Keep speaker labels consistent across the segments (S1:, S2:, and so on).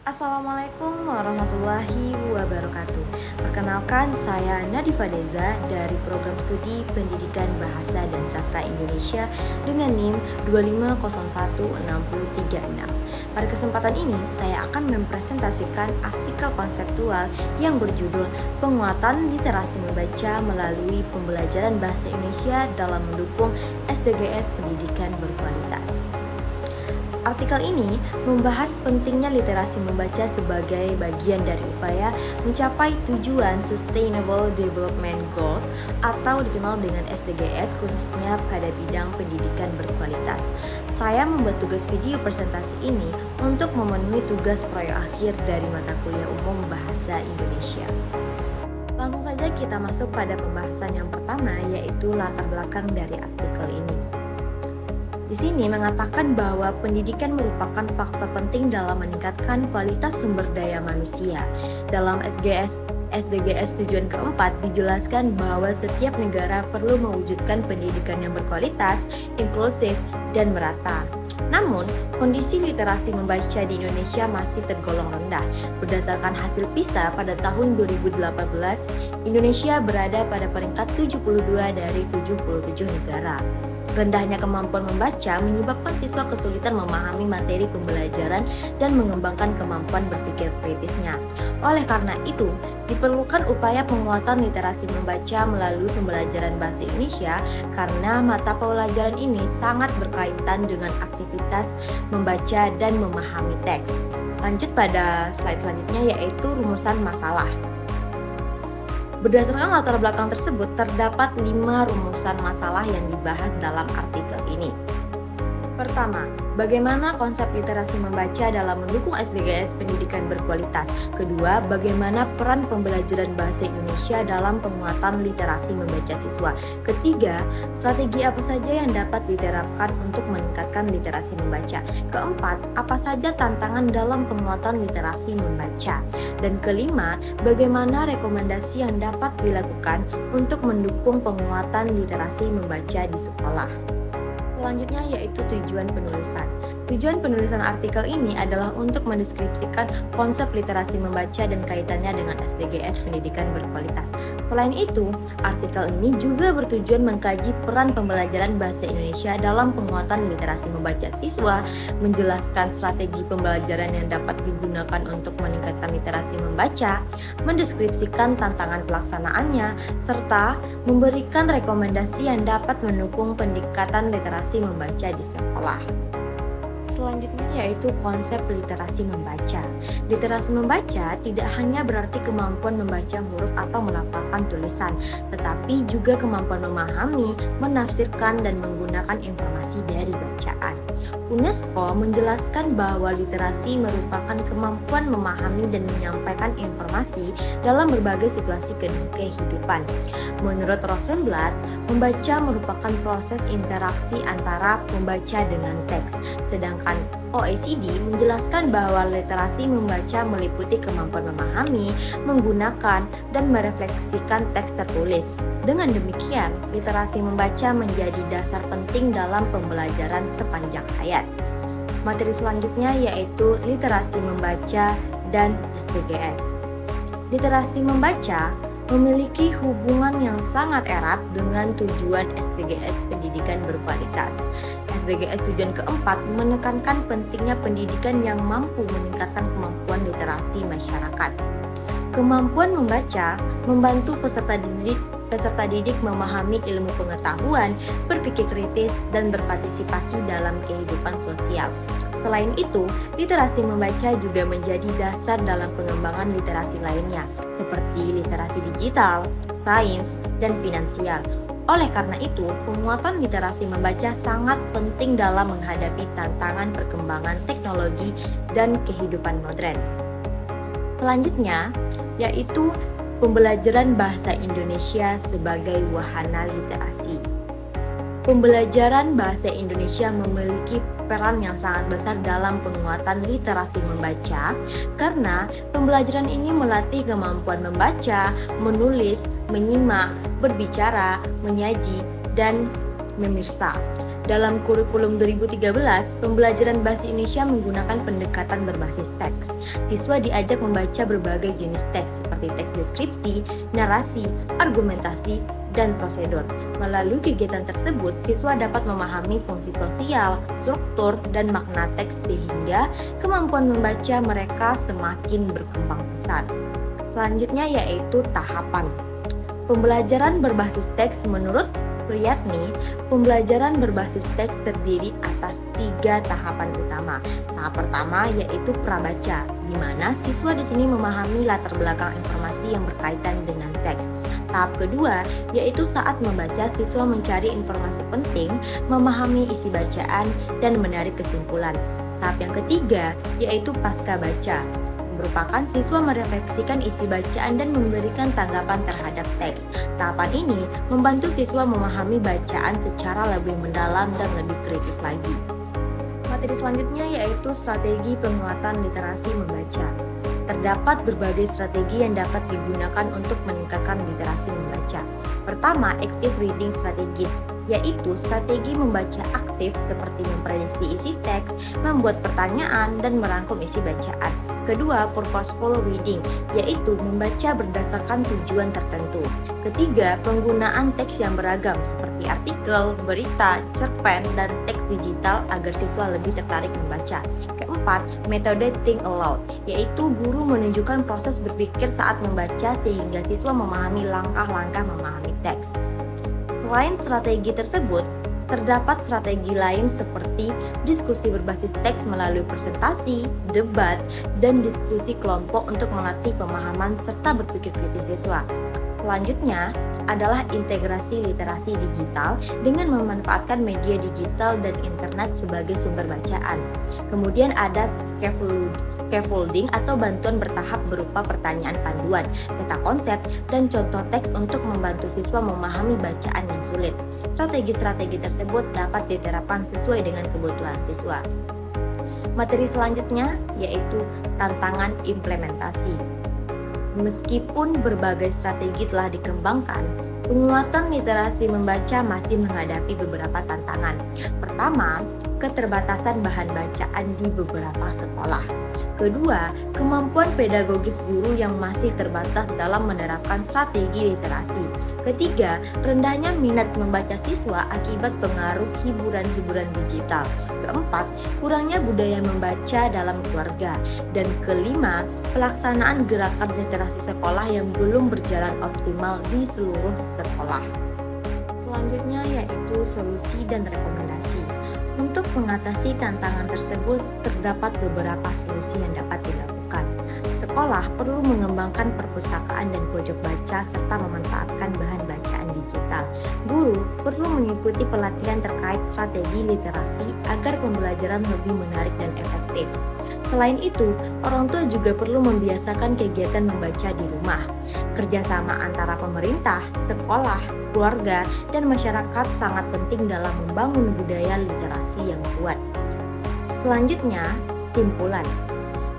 S1: Assalamualaikum warahmatullahi wabarakatuh. Perkenalkan, saya Nadifa Deza dari Program Studi Pendidikan Bahasa dan Sastra Indonesia dengan NIM 2501636. Pada kesempatan ini, saya akan mempresentasikan artikel konseptual yang berjudul Penguatan Literasi Membaca melalui Pembelajaran Bahasa Indonesia dalam Mendukung SDGs Pendidikan Berkualitas. Artikel ini membahas pentingnya literasi membaca sebagai bagian dari upaya mencapai tujuan Sustainable Development Goals atau dikenal dengan SDGs khususnya pada bidang pendidikan berkualitas. Saya membuat tugas video presentasi ini untuk memenuhi tugas proyek akhir dari mata kuliah umum Bahasa Indonesia. Langsung saja kita masuk pada pembahasan yang pertama, yaitu latar belakang dari artikel ini. Di sini mengatakan bahwa pendidikan merupakan faktor penting dalam meningkatkan kualitas sumber daya manusia. Dalam SDGs tujuan keempat dijelaskan bahwa setiap negara perlu mewujudkan pendidikan yang berkualitas, inklusif, dan merata. Namun, kondisi literasi membaca di Indonesia masih tergolong rendah. Berdasarkan hasil PISA pada tahun 2018, Indonesia berada pada peringkat 72 dari 77 negara. Rendahnya kemampuan membaca menyebabkan siswa kesulitan memahami materi pembelajaran dan mengembangkan kemampuan berpikir kritisnya. Oleh karena itu, diperlukan upaya penguatan literasi membaca melalui pembelajaran bahasa Indonesia karena mata pelajaran ini sangat berkaitan dengan aktivitas membaca dan memahami teks. Lanjut pada slide selanjutnya, yaitu rumusan masalah. Berdasarkan latar belakang tersebut, terdapat 5 rumusan masalah yang dibahas dalam artikel ini. Pertama, bagaimana konsep literasi membaca dalam mendukung SDGs pendidikan berkualitas? Kedua, bagaimana peran pembelajaran bahasa Indonesia dalam penguatan literasi membaca siswa? Ketiga, strategi apa saja yang dapat diterapkan untuk meningkatkan literasi membaca? Keempat, apa saja tantangan dalam penguatan literasi membaca? Dan kelima, bagaimana rekomendasi yang dapat dilakukan untuk mendukung penguatan literasi membaca di sekolah? Selanjutnya yaitu tujuan penulisan. Tujuan penulisan artikel ini adalah untuk mendeskripsikan konsep literasi membaca dan kaitannya dengan SDGs pendidikan berkualitas. Selain itu, artikel ini juga bertujuan mengkaji peran pembelajaran bahasa Indonesia dalam penguatan literasi membaca siswa, menjelaskan strategi pembelajaran yang dapat digunakan untuk meningkatkan literasi membaca, mendeskripsikan tantangan pelaksanaannya, serta memberikan rekomendasi yang dapat mendukung peningkatan literasi membaca di sekolah. Selanjutnya yaitu konsep literasi membaca. Literasi membaca tidak hanya berarti kemampuan membaca huruf atau melafalkan tulisan, tetapi juga kemampuan memahami, menafsirkan, dan menggunakan informasi dari bacaan. UNESCO menjelaskan bahwa literasi merupakan kemampuan memahami dan menyampaikan informasi dalam berbagai situasi kehidupan. Menurut Rosenblatt, membaca merupakan proses interaksi antara pembaca dengan teks, sedangkan OECD menjelaskan bahwa literasi membaca meliputi kemampuan memahami, menggunakan, dan merefleksikan teks tertulis. Dengan demikian, literasi membaca menjadi dasar penting dalam pembelajaran sepanjang hayat. Materi selanjutnya yaitu literasi membaca dan SDGs. Literasi membaca memiliki hubungan yang sangat erat dengan tujuan SDGs pendidikan berkualitas. SDGs tujuan keempat menekankan pentingnya pendidikan yang mampu meningkatkan kemampuan literasi masyarakat. Kemampuan membaca membantu peserta didik memahami ilmu pengetahuan, berpikir kritis, dan berpartisipasi dalam kehidupan sosial. Selain itu, literasi membaca juga menjadi dasar dalam pengembangan literasi lainnya, seperti literasi digital, sains, dan finansial. Oleh karena itu, penguatan literasi membaca sangat penting dalam menghadapi tantangan perkembangan teknologi dan kehidupan modern. Selanjutnya, yaitu pembelajaran bahasa Indonesia sebagai wahana literasi. Pembelajaran bahasa Indonesia memiliki peran yang sangat besar dalam penguatan literasi membaca karena pembelajaran ini melatih kemampuan membaca, menulis, menyimak, berbicara, menyaji, dan memirsa. Dalam kurikulum 2013, pembelajaran bahasa Indonesia menggunakan pendekatan berbasis teks. Siswa diajak membaca berbagai jenis teks seperti teks deskripsi, narasi, argumentasi, dan prosedur. Melalui kegiatan tersebut, siswa dapat memahami fungsi sosial, struktur, dan makna teks sehingga kemampuan membaca mereka semakin berkembang pesat. Selanjutnya yaitu tahapan. Pembelajaran berbasis teks menurut Priyatni, pembelajaran berbasis teks terdiri atas 3 tahapan utama. Tahap pertama yaitu prabaca, di mana siswa di sini memahami latar belakang informasi yang berkaitan dengan teks. Tahap kedua yaitu saat membaca, siswa mencari informasi penting, memahami isi bacaan, dan menarik kesimpulan. Tahap yang ketiga yaitu pasca baca, merupakan siswa merefleksikan isi bacaan dan memberikan tanggapan terhadap teks. Tahapan ini membantu siswa memahami bacaan secara lebih mendalam dan lebih kritis lagi. Materi selanjutnya yaitu strategi penguatan literasi membaca. Terdapat berbagai strategi yang dapat digunakan untuk meningkatkan literasi membaca. Pertama, active reading strategies, yaitu strategi membaca aktif seperti memprediksi isi teks, membuat pertanyaan, dan merangkum isi bacaan. Kedua, purposeful reading, yaitu membaca berdasarkan tujuan tertentu. Ketiga, penggunaan teks yang beragam seperti artikel, berita, cerpen, dan teks digital agar siswa lebih tertarik membaca. Keempat, metode think aloud, yaitu guru menunjukkan proses berpikir saat membaca sehingga siswa memahami langkah-langkah memahami teks. Selain strategi tersebut, terdapat strategi lain seperti diskusi berbasis teks melalui presentasi, debat, dan diskusi kelompok untuk melatih pemahaman serta berpikir kritis siswa. Selanjutnya adalah integrasi literasi digital dengan memanfaatkan media digital dan internet sebagai sumber bacaan. Kemudian ada scaffolding atau bantuan bertahap berupa pertanyaan panduan, peta konsep, dan contoh teks untuk membantu siswa memahami bacaan yang sulit. Strategi-strategi tersebut dapat diterapkan sesuai dengan kebutuhan siswa. Materi selanjutnya yaitu tantangan implementasi. Meskipun berbagai strategi telah dikembangkan, penguatan literasi membaca masih menghadapi beberapa tantangan. Pertama, keterbatasan bahan bacaan di beberapa sekolah. Kedua, kemampuan pedagogis guru yang masih terbatas dalam menerapkan strategi literasi. Ketiga, rendahnya minat membaca siswa akibat pengaruh hiburan-hiburan digital. Keempat, kurangnya budaya membaca dalam keluarga. Dan kelima, pelaksanaan gerakan literasi sekolah yang belum berjalan optimal di seluruh sekolah. Selanjutnya yaitu solusi dan rekomendasi. Untuk mengatasi tantangan tersebut, terdapat beberapa solusi yang dapat dilakukan. Sekolah perlu mengembangkan perpustakaan dan pojok baca serta memanfaatkan bahan bacaan digital. Guru perlu mengikuti pelatihan terkait strategi literasi agar pembelajaran lebih menarik dan efektif. Selain itu, orang tua juga perlu membiasakan kegiatan membaca di rumah. Kerjasama antara pemerintah, sekolah, keluarga, dan masyarakat sangat penting dalam membangun budaya literasi yang kuat. Selanjutnya, simpulan.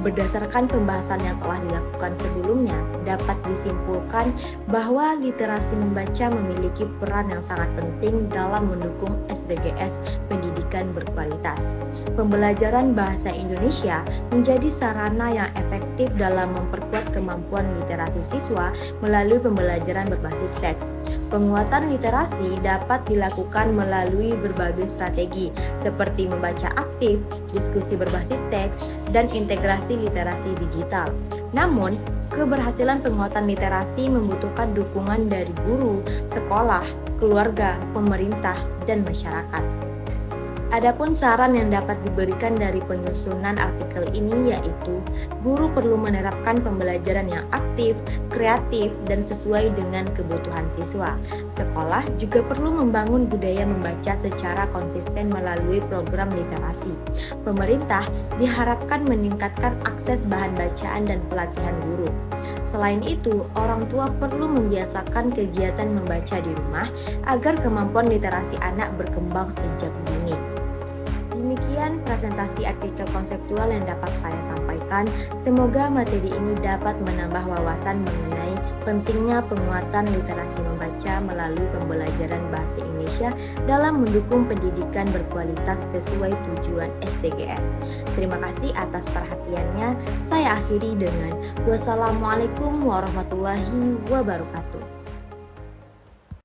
S1: Berdasarkan pembahasan yang telah dilakukan sebelumnya, dapat disimpulkan bahwa literasi membaca memiliki peran yang sangat penting dalam mendukung SDGs pendidikan berkualitas. Pembelajaran bahasa Indonesia menjadi sarana yang efektif dalam memperkuat kemampuan literasi siswa melalui pembelajaran berbasis teks. Penguatan literasi dapat dilakukan melalui berbagai strategi seperti membaca aktif, diskusi berbasis teks, dan integrasi literasi digital. Namun, keberhasilan penguatan literasi membutuhkan dukungan dari guru, sekolah, keluarga, pemerintah, dan masyarakat. Adapun saran yang dapat diberikan dari penyusunan artikel ini yaitu guru perlu menerapkan pembelajaran yang aktif, kreatif, dan sesuai dengan kebutuhan siswa. Sekolah juga perlu membangun budaya membaca secara konsisten melalui program literasi. Pemerintah diharapkan meningkatkan akses bahan bacaan dan pelatihan guru. Selain itu, orang tua perlu membiasakan kegiatan membaca di rumah agar kemampuan literasi anak berkembang sejak dini. Demikian presentasi artikel konseptual yang dapat saya sampaikan. Semoga materi ini dapat menambah wawasan mengenai pentingnya penguatan literasi membaca melalui pembelajaran bahasa Indonesia dalam mendukung pendidikan berkualitas sesuai tujuan SDGs. Terima kasih atas perhatiannya. Saya akhiri dengan wassalamualaikum warahmatullahi wabarakatuh.